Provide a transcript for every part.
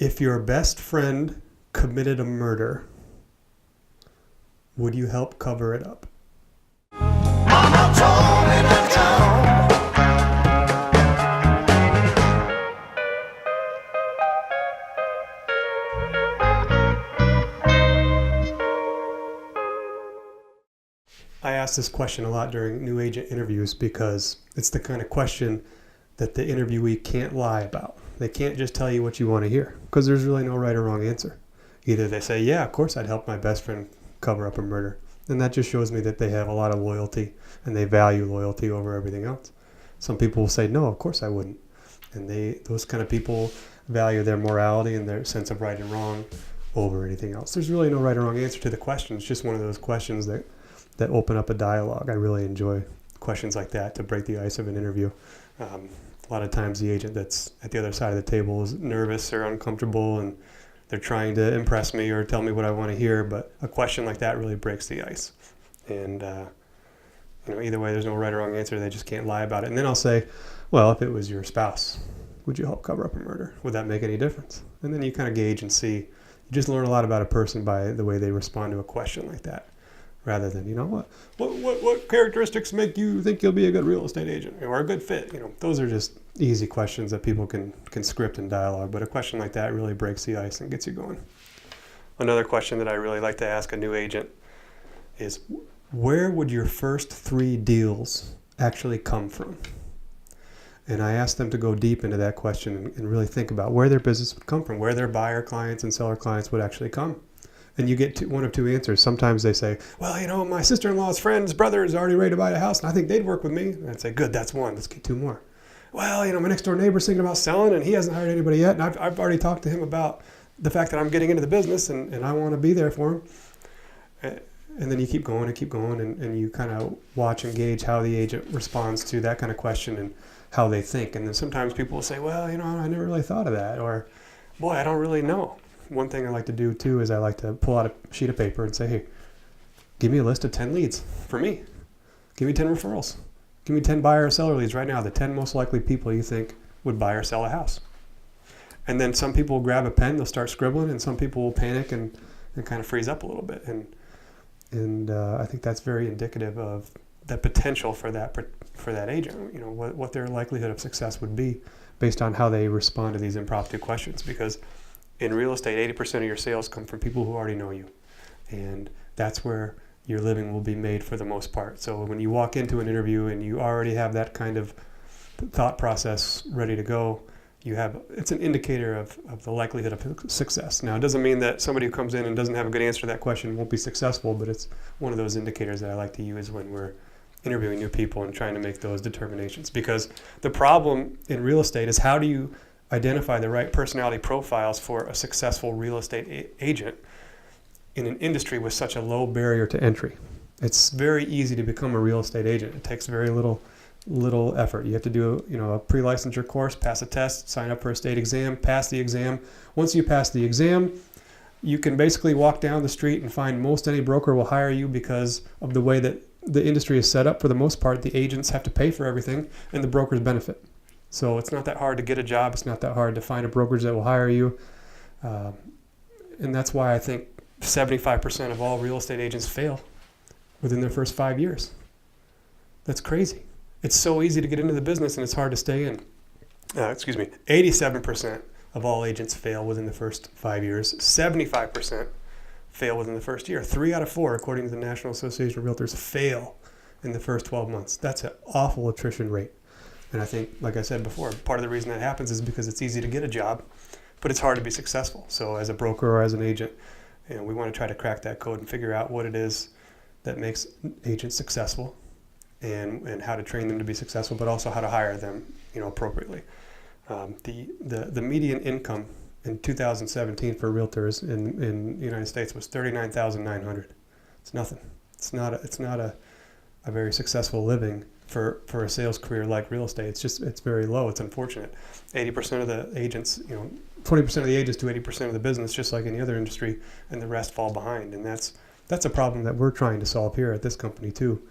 If your best friend committed a murder, would you help cover it up? Mama told me not to call. I ask this question a lot during new agent interviews because it's the kind of question that the interviewee can't lie about. They can't just tell you what you want to hear because there's really no right or wrong answer. Either they say, yeah, of course I'd help my best friend cover up a murder. And that just shows me that they have a lot of loyalty and they value loyalty over everything else. Some people will say, no, of course I wouldn't. And those kind of people value their morality and their sense of right and wrong over anything else. There's really no right or wrong answer to the question. It's just one of those questions that open up a dialogue. I really enjoy questions like that to break the ice of an interview. A lot of times the agent that's at the other side of the table is nervous or uncomfortable and they're trying to impress me or tell me what I want to hear, but a question like that really breaks the ice. And either way, there's no right or wrong answer. They just can't lie about it. And then I'll say, well, if it was your spouse, would you help cover up a murder? Would that make any difference? And then you kind of gauge and see. You just learn a lot about a person by the way they respond to a question like that, rather than, what characteristics make you think you'll be a good real estate agent or a good fit? Those are just easy questions that people can script in dialogue, but a question like that really breaks the ice and gets you going. Another question that I really like to ask a new agent is, where would your first 3 deals actually come from? And I ask them to go deep into that question and really think about where their business would come from, where their buyer clients and seller clients would actually come. And you get one of 2 answers. Sometimes they say, well, my sister-in-law's friend's brother is already ready to buy a house, and I think they'd work with me. And I'd say, good, that's one. Let's get 2 more. Well, my next door neighbor's thinking about selling, and he hasn't hired anybody yet, and I've already talked to him about the fact that I'm getting into the business, and I want to be there for him. And then you keep going and you kind of watch and gauge how the agent responds to that kind of question and how they think. And then sometimes people will say, well, I never really thought of that, or, boy, I don't really know. One thing I like to do too is I like to pull out a sheet of paper and say, hey, give me a list of 10 leads for me. Give me 10 referrals. Give me 10 buyer or seller leads right now, the 10 most likely people you think would buy or sell a house. And then some people will grab a pen, they'll start scribbling, and some people will panic and kind of freeze up a little bit. And I think that's very indicative of the potential for that agent, what their likelihood of success would be based on how they respond to these impromptu questions. Because in real estate, 80% of your sales come from people who already know you. And that's where your living will be made for the most part. So when you walk into an interview and you already have that kind of thought process ready to go, it's an indicator of the likelihood of success. Now, it doesn't mean that somebody who comes in and doesn't have a good answer to that question won't be successful, but it's one of those indicators that I like to use when we're interviewing new people and trying to make those determinations. Because the problem in real estate is, how do you identify the right personality profiles for a successful real estate agent in an industry with such a low barrier to entry? It's very easy to become a real estate agent. It takes very little effort. You have to do a pre-licensure course, pass a test, sign up for a state exam, pass the exam. Once you pass the exam, you can basically walk down the street and find most any broker will hire you, because of the way that the industry is set up. For the most part, the agents have to pay for everything and the brokers benefit. So it's not that hard to get a job. It's not that hard to find a brokerage that will hire you. And that's why I think 75% of all real estate agents fail within their first 5 years. That's crazy. It's so easy to get into the business and it's hard to stay in. 87% of all agents fail within the first 5 years. 75% fail within the first year. 3 out of 4, according to the National Association of Realtors, fail in the first 12 months. That's an awful attrition rate. And I think, like I said before, part of the reason that happens is because it's easy to get a job, but it's hard to be successful. So as a broker or as an agent, we want to try to crack that code and figure out what it is that makes agents successful, and how to train them to be successful, but also how to hire them, appropriately. The median income in 2017 for realtors in the United States was $39,900. It's nothing. It's not a very successful living for a sales career like real estate. It's very low. It's unfortunate. 80% of the agents, 20% of the agents do 80% of the business, just like any other industry, and the rest fall behind. And that's a problem that we're trying to solve here at this company too.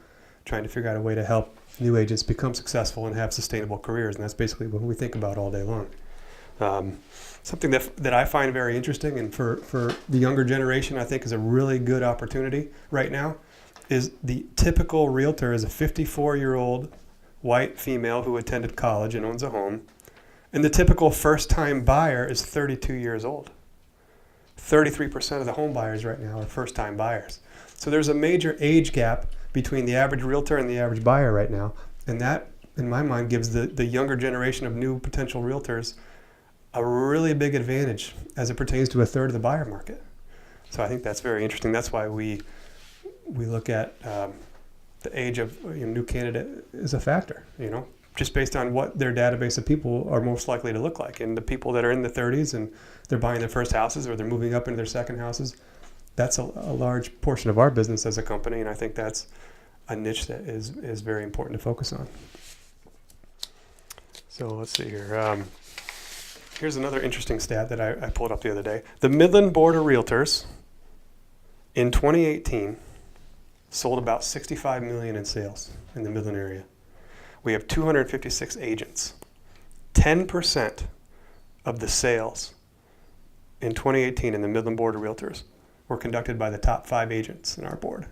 Trying to figure out a way to help new agents become successful and have sustainable careers, and that's basically what we think about all day long. Something that I find very interesting, and for the younger generation, I think is a really good opportunity right now, is the typical realtor is a 54-year-old white female who attended college and owns a home, and the typical first-time buyer is 32 years old. 33% of the home buyers right now are first-time buyers. So there's a major age gap between the average realtor and the average buyer right now, and that, in my mind, gives the younger generation of new potential realtors a really big advantage as it pertains to a third of the buyer market. So I think that's very interesting. That's why we look at the age of new candidate as a factor, just based on what their database of people are most likely to look like. And the people that are in the 30s and they're buying their first houses or they're moving up into their second houses, that's a large portion of our business as a company, and I think that's a niche that is very important to focus on. So let's see here. Here's another interesting stat that I pulled up the other day. The Midland Board of Realtors in 2018 sold about $65 million in sales in the Midland area. We have 256 agents. 10% of the sales in 2018 in the Midland Board of Realtors were conducted by the top 5 agents in our board.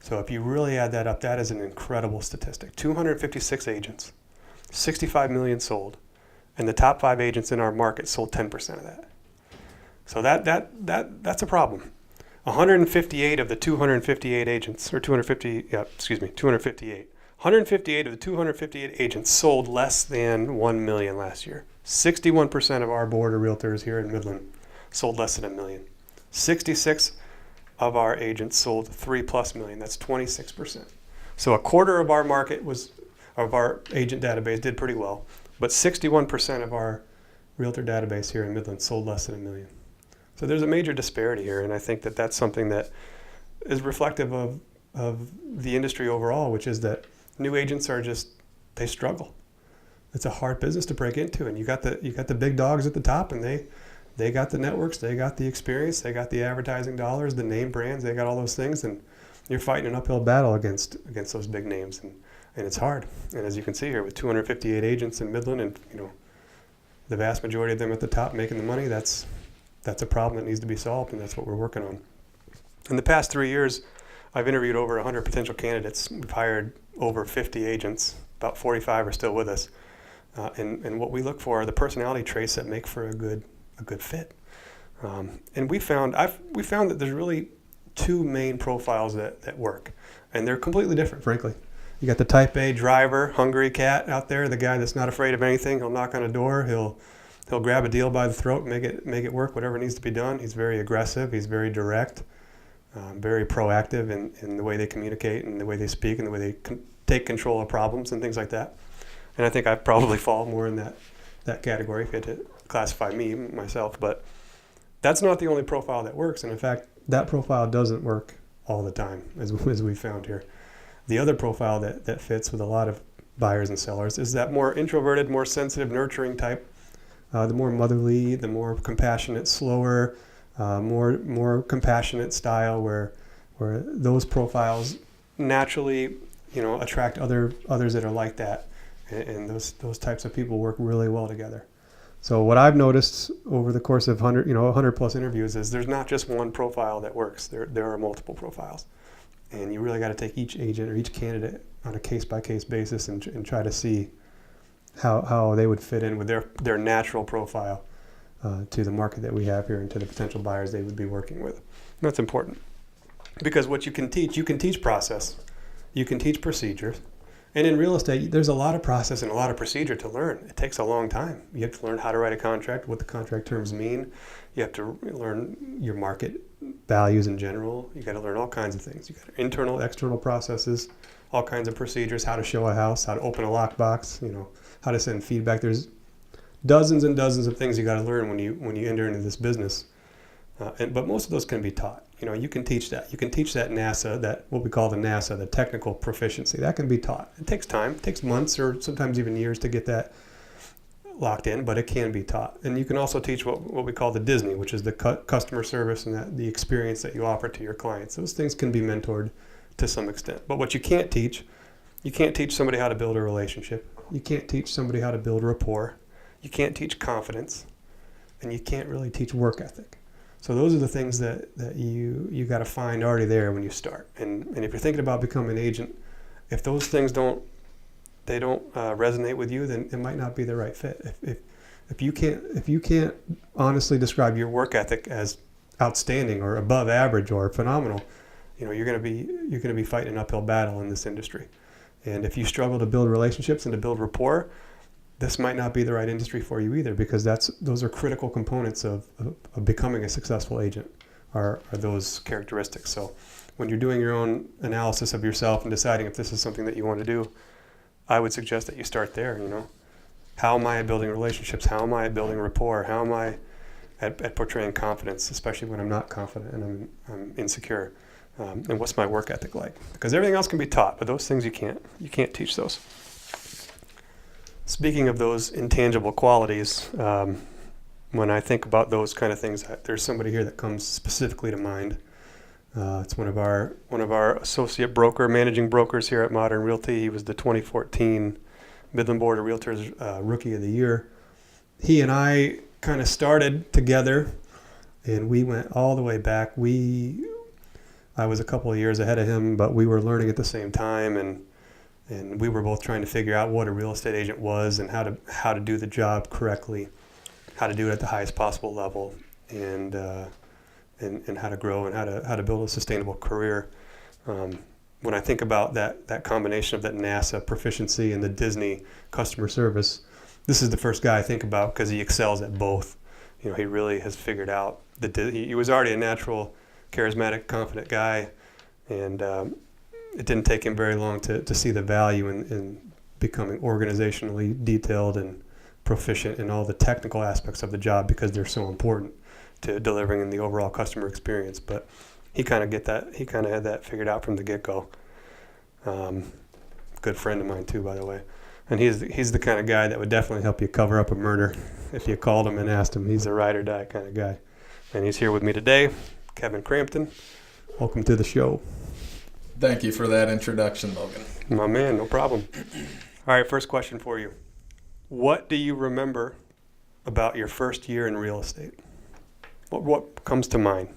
So if you really add that up, that is an incredible statistic. 256 agents, 65 million sold, and the top 5 agents in our market sold 10% of that. So that's a problem. 158 of the 258 agents, or 258. 158 of the 258 agents sold less than $1 million last year. 61% of our board of realtors here in Midland sold less than $1 million. 66 of our agents sold $3+ million. That's 26%. So a quarter of our market of our agent database did pretty well, but 61% of our realtor database here in Midland sold less than $1 million. So there's a major disparity here, and I think that that's something that is reflective of the industry overall, which is that new agents they struggle. It's a hard business to break into, and you got the big dogs at the top, and they got the networks, they got the experience, they got the advertising dollars, the name brands, they got all those things, and you're fighting an uphill battle against those big names, and it's hard. And as you can see here, with 258 agents in Midland, and the vast majority of them at the top making the money, that's a problem that needs to be solved, and that's what we're working on. In the past 3 years, I've interviewed over 100 potential candidates. We've hired over 50 agents. About 45 are still with us. And what we look for are the personality traits that make for a good fit. And we found that there's really 2 main profiles that work, and they're completely different, frankly. You got the type A driver, hungry cat out there, the guy that's not afraid of anything. He'll knock on a door. He'll grab a deal by the throat, make it work, whatever needs to be done. He's very aggressive. He's very direct, very proactive in the way they communicate and the way they speak and the way they take control of problems and things like that. And I think I probably fall more in that category if you had to classify me, myself. But that's not the only profile that works. And in fact, that profile doesn't work all the time, as we found here. The other profile that fits with a lot of buyers and sellers is that more introverted, more sensitive, nurturing type. The more motherly, the more compassionate, slower, more compassionate style, where those profiles naturally, attract others that are like that, and those types of people work really well together. So what I've noticed over the course of 100 plus interviews is there's not just one profile that works. There are multiple profiles, and you really got to take each agent or each candidate on a case by case basis and try to see how they would fit in with their natural profile to the market that we have here and to the potential buyers they would be working with. And that's important, because what you can teach process, you can teach procedures, and in real estate there's a lot of process and a lot of procedure to learn. It takes a long time. You have to learn how to write a contract, what the contract terms mean. You have to learn your market values in general. You got to learn all kinds of things. You got internal, external processes, all kinds of procedures, how to show a house, how to open a lockbox, how to send feedback. There's dozens and dozens of things you got to learn when you enter into this business. But most of those can be taught. You can teach that. You can teach that what we call the NASA, the technical proficiency. That can be taught. It takes time. It takes months or sometimes even years to get that locked in, but it can be taught. And you can also teach what we call the Disney, which is the customer service and the experience that you offer to your clients. Those things can be mentored to some extent. But what you can't teach somebody how to build a relationship. You can't teach somebody how to build rapport. you can't teach confidence, and you can't really teach work ethic. So those are the things that you got to find already there when you start. And if you're thinking about becoming an agent, if those things don't resonate with you, then it might not be the right fit. If you can't honestly describe your work ethic as outstanding or above average or phenomenal, you're going to be fighting an uphill battle in this industry. And if you struggle to build relationships and to build rapport, this might not be the right industry for you either, because those are critical components of becoming a successful agent, are those characteristics. So when you're doing your own analysis of yourself and deciding if this is something that you want to do, I would suggest that you start there. How am I at building relationships? How am I at building rapport? How am I at portraying confidence, especially when I'm not confident and I'm insecure? And what's my work ethic like? Because everything else can be taught, but those things you can't teach those. Speaking of those intangible qualities, when I think about those kind of things, there's somebody here that comes specifically to mind. It's one of our associate managing brokers here at Modern Realty. He was the 2014 Midland Board of Realtors Rookie of the Year. He and I kind of started together, and we went all the way back. I was a couple of years ahead of him, but we were learning at the same time, and we were both trying to figure out what a real estate agent was and how to do the job correctly, how to do it at the highest possible level, and how to grow and how to build a sustainable career. When I think about that combination of that NASA proficiency and the Disney customer service, this is the first guy I think about because he excels at both. He really has figured out he was already a natural, charismatic, confident guy, and it didn't take him very long to see the value in becoming organizationally detailed and proficient in all the technical aspects of the job, because they're so important to delivering in the overall customer experience. But he kind of had that figured out from the get-go. Good friend of mine too, by the way. And he's the kind of guy that would definitely help you cover up a murder if you called him and asked him. He's a ride or die kind of guy. And he's here with me today, Kevin Crampton. Welcome to the show. Thank you for that introduction, Logan. My man, no problem. All right, first question for you. What do you remember about your first year in real estate? What comes to mind?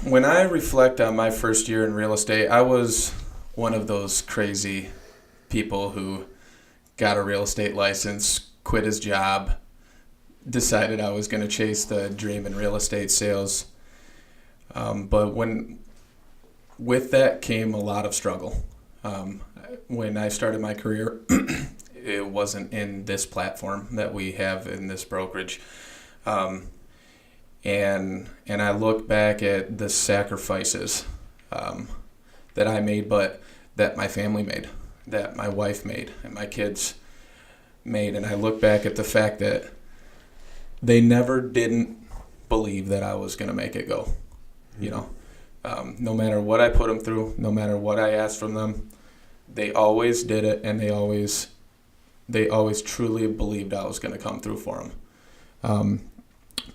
When I reflect on my first year in real estate, I was one of those crazy people who got a real estate license, quit his job, decided I was going to chase the dream in real estate sales. But with that came a lot of struggle. When I started my career, it wasn't in this platform that we have in this brokerage. And I look back at the sacrifices that I made, but that my family made, that my wife made, and my kids made. And I look back at the fact that they never didn't believe that I was going to make it go. No matter what I put them through, no matter what I asked from them, they always did it, and they always truly believed I was going to come through for them.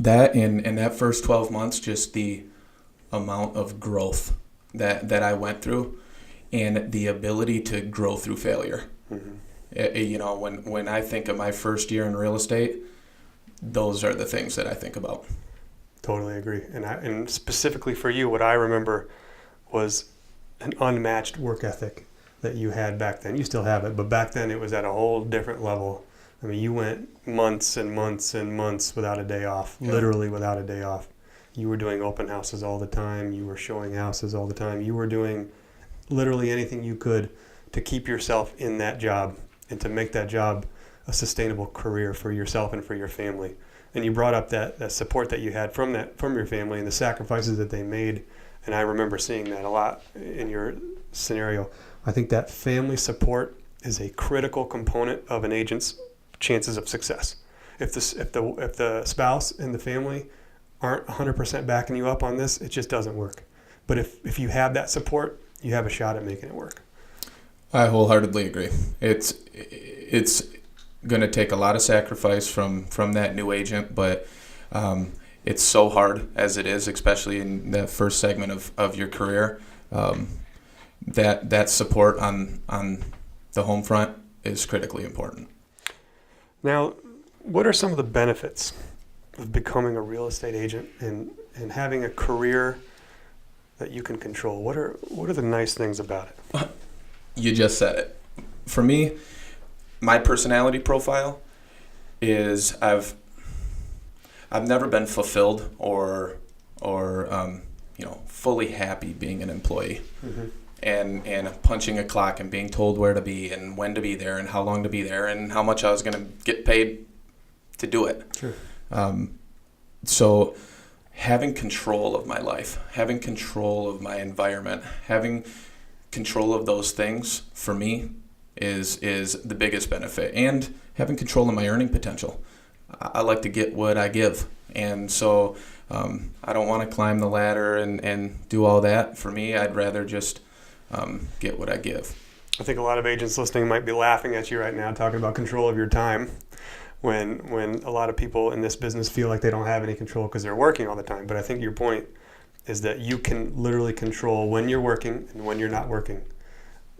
That in that first 12 months, just the amount of growth that I went through, and the ability to grow through failure. Mm-hmm. When I think of my first year in real estate, those are the things that I think about. Totally agree. And specifically for you, what I remember was an unmatched work ethic that you had back then. You still have it, but back then it was at a whole different level. I mean, you went months and months and months without a day off, literally without a day off. You were doing open houses all the time. You were showing houses all the time. You were doing literally anything you could to keep yourself in that job and to make that job a sustainable career for yourself and for your family. And you brought up that support that you had from your family and the sacrifices that they made. And I remember seeing that a lot in your scenario. I think that family support is a critical component of an agent's chances of success. If the spouse and the family aren't 100% backing you up on this, it just doesn't work. But if you have that support, you have a shot at making it work. I wholeheartedly agree. It's going to take a lot of sacrifice from that new agent, but it's so hard as it is, especially in that first segment of your career. That support on the home front is critically important. Now, what are some of the benefits of becoming a real estate agent and having a career that you can control? What are the nice things about it? You just said it. For me, my personality profile is I've never been fulfilled or fully happy being an employee. Mm-hmm. And punching a clock and being told where to be and when to be there and how long to be there and how much I was going to get paid to do it. Sure. So having control of my life, having control of my environment, having control of those things for me is the biggest benefit, and having control of my earning potential. I like to get what I give, and so I don't want to climb the ladder and do all that. For me, I'd rather just get what I give. I think a lot of agents listening might be laughing at you right now talking about control of your time when a lot of people in this business feel like they don't have any control because they're working all the time. But I think your point is that you can literally control when you're working and when you're not working,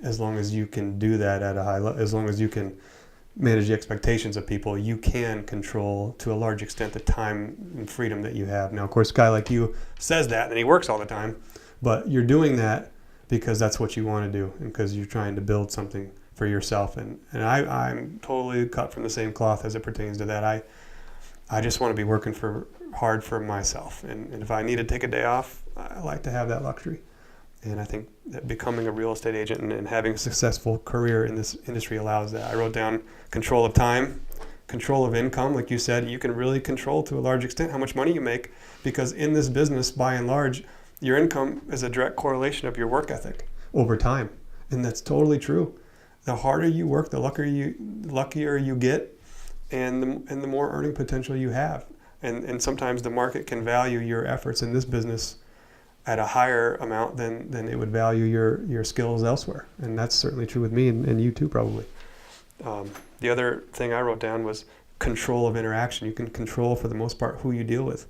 as long as you can do that at a high level, as long as you can manage the expectations of people, you can control to a large extent the time and freedom that you have. Now, of course, a guy like you says that and he works all the time, but you're doing that because that's what you want to do and because you're trying to build something for yourself. And I'm totally cut from the same cloth as it pertains to that. I just want to be working hard for myself. And if I need to take a day off, I like to have that luxury. And I think that becoming a real estate agent and having a successful career in this industry allows that. I wrote down control of time, control of income. Like you said, you can really control to a large extent how much money you make, because in this business, by and large, your income is a direct correlation of your work ethic over time. And that's totally true. The harder you work, the luckier you get, and the more earning potential you have. And sometimes the market can value your efforts in this business at a higher amount than it would value your skills elsewhere. And that's certainly true with me and you too, probably. The other thing I wrote down was control of interaction. You can control, for the most part, who you deal with.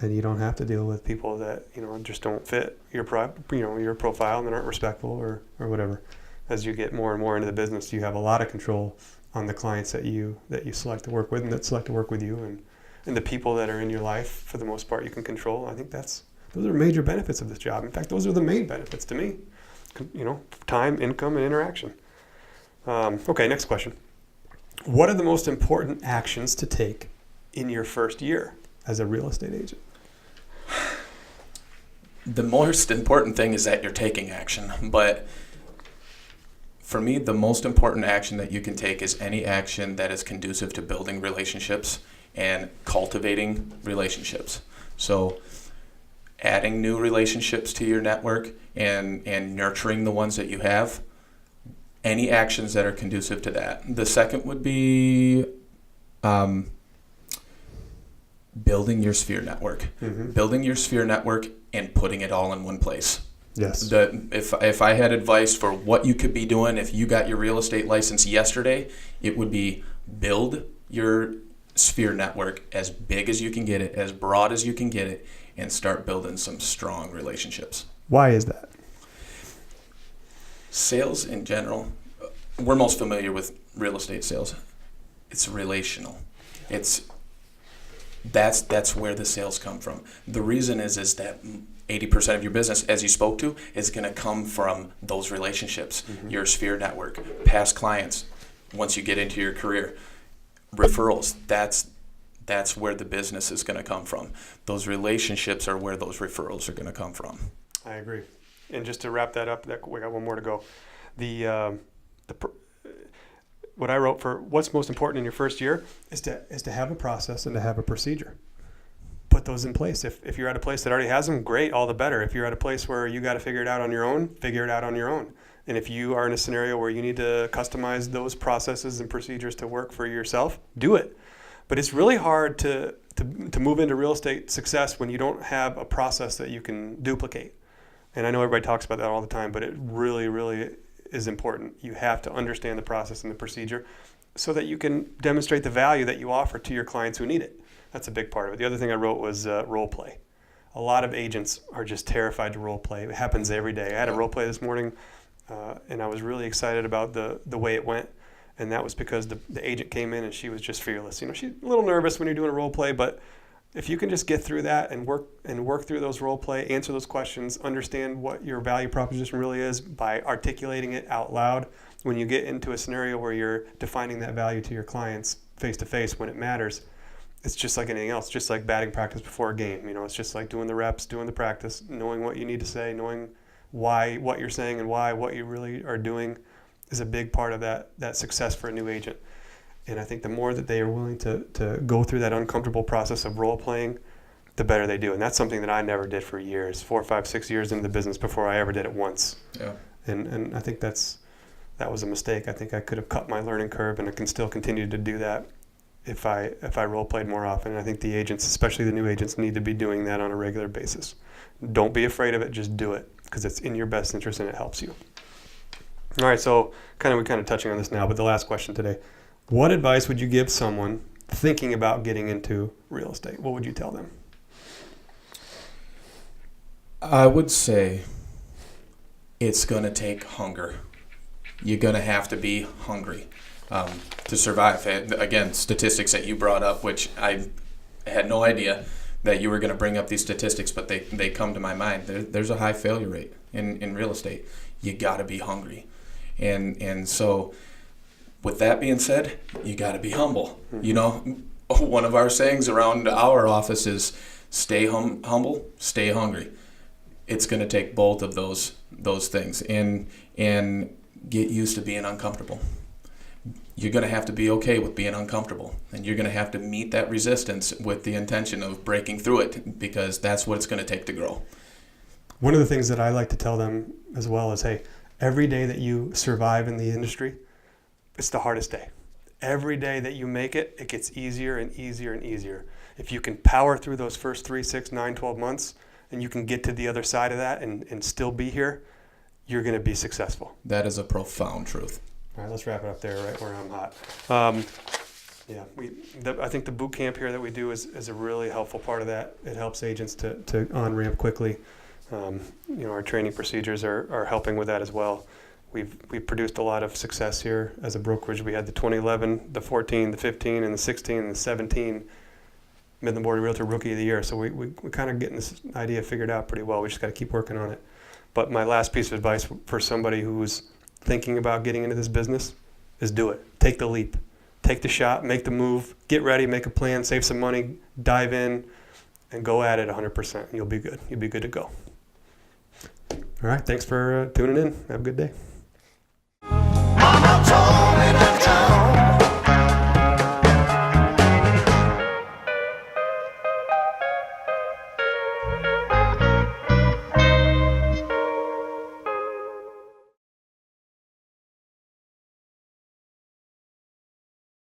And you don't have to deal with people that just don't fit your profile and aren't respectful or whatever. As you get more and more into the business, you have a lot of control on the clients that you select to work with and that select to work with you, and the people that are in your life, for the most part, you can control. I think those are major benefits of this job. In fact, those are the main benefits to me. Time, income, and interaction. Okay, next question. What are the most important actions to take in your first year as a real estate agent? The most important thing is that you're taking action. But for me, the most important action that you can take is any action that is conducive to building relationships and cultivating relationships. So adding new relationships to your network and nurturing the ones that you have, any actions that are conducive to that. The second would be building your sphere network. Mm-hmm. Building your sphere network and putting it all in one place. Yes. If I had advice for what you could be doing if you got your real estate license yesterday, it would be build your sphere network as big as you can get it, as broad as you can get it, and start building some strong relationships. Why is that? Sales in general, we're most familiar with real estate sales. It's relational. That's where the sales come from. The reason is that 80% of your business, as you spoke to, is going to come from those relationships, mm-hmm. your sphere network, past clients, once you get into your career. Referrals, that's where the business is going to come from. Those relationships are where those referrals are going to come from. I agree. And just to wrap that up, we got one more to go. What I wrote for what's most important in your first year is to have a process and to have a procedure. Put those in place. If you're at a place that already has them, great, all the better. If you're at a place where you got to figure it out on your own, figure it out on your own. And if you are in a scenario where you need to customize those processes and procedures to work for yourself, do it. But it's really hard to move into real estate success when you don't have a process that you can duplicate. And I know everybody talks about that all the time, but it really, really is important. You have to understand the process and the procedure so that you can demonstrate the value that you offer to your clients who need it. That's a big part of it. The other thing I wrote was role play. A lot of agents are just terrified to role play. It happens every day. I had a role play this morning, and I was really excited about the way it went. And that was because the agent came in and she was just fearless. You know, she's a little nervous when you're doing a role play, but if you can just get through that and work through those role play, answer those questions, understand what your value proposition really is by articulating it out loud, when you get into a scenario where you're defining that value to your clients face to face when it matters, it's just like anything else, just like batting practice before a game. You know, it's just like doing the reps, doing the practice, knowing what you need to say, knowing why what you're saying and why what you really are doing is a big part of that success for a new agent. And I think the more that they are willing to go through that uncomfortable process of role playing, the better they do. And that's something that I never did for years, 4, 5, 6 years into the business before I ever did it once. Yeah. And I think that was a mistake. I think I could have cut my learning curve, and I can still continue to do that if I role played more often. And I think the agents, especially the new agents, need to be doing that on a regular basis. Don't be afraid of it. Just do it, because it's in your best interest and it helps you. All right, so we're kind of touching on this now, but the last question today. What advice would you give someone thinking about getting into real estate? What would you tell them? I would say it's going to take hunger. You're going to have to be hungry to survive. Again, statistics that you brought up, which I had no idea that you were going to bring up these statistics, but they come to my mind. There's a high failure rate in real estate. You got to be hungry. And so with that being said, you got to be humble. You know, one of our sayings around our office is stay humble, stay hungry. It's going to take both of those things, and get used to being uncomfortable. You're going to have to be okay with being uncomfortable, and you're going to have to meet that resistance with the intention of breaking through it, because that's what it's going to take to grow. One of the things that I like to tell them as well is, hey, every day that you survive in the industry, it's the hardest day. Every day that you make it, it gets easier and easier and easier. If you can power through those first 3, 6, 9, 12 months, and you can get to the other side of that and still be here, you're going to be successful. That is a profound truth. All right, let's wrap it up there, right where I'm hot. I think the boot camp here that we do is a really helpful part of that. It helps agents to on-ramp quickly. Our training procedures are helping with that as well. We've produced a lot of success here as a brokerage. We had the 2011, the 14, the 15, and the 16, and the 17 Midland Board Realtor Rookie of the Year. So we're kind of getting this idea figured out pretty well. We just got to keep working on it. But my last piece of advice for somebody who's thinking about getting into this business is do it. Take the leap. Take the shot. Make the move. Get ready. Make a plan. Save some money. Dive in and go at it 100%. You'll be good. You'll be good to go. All right. Thanks for tuning in. Have a good day.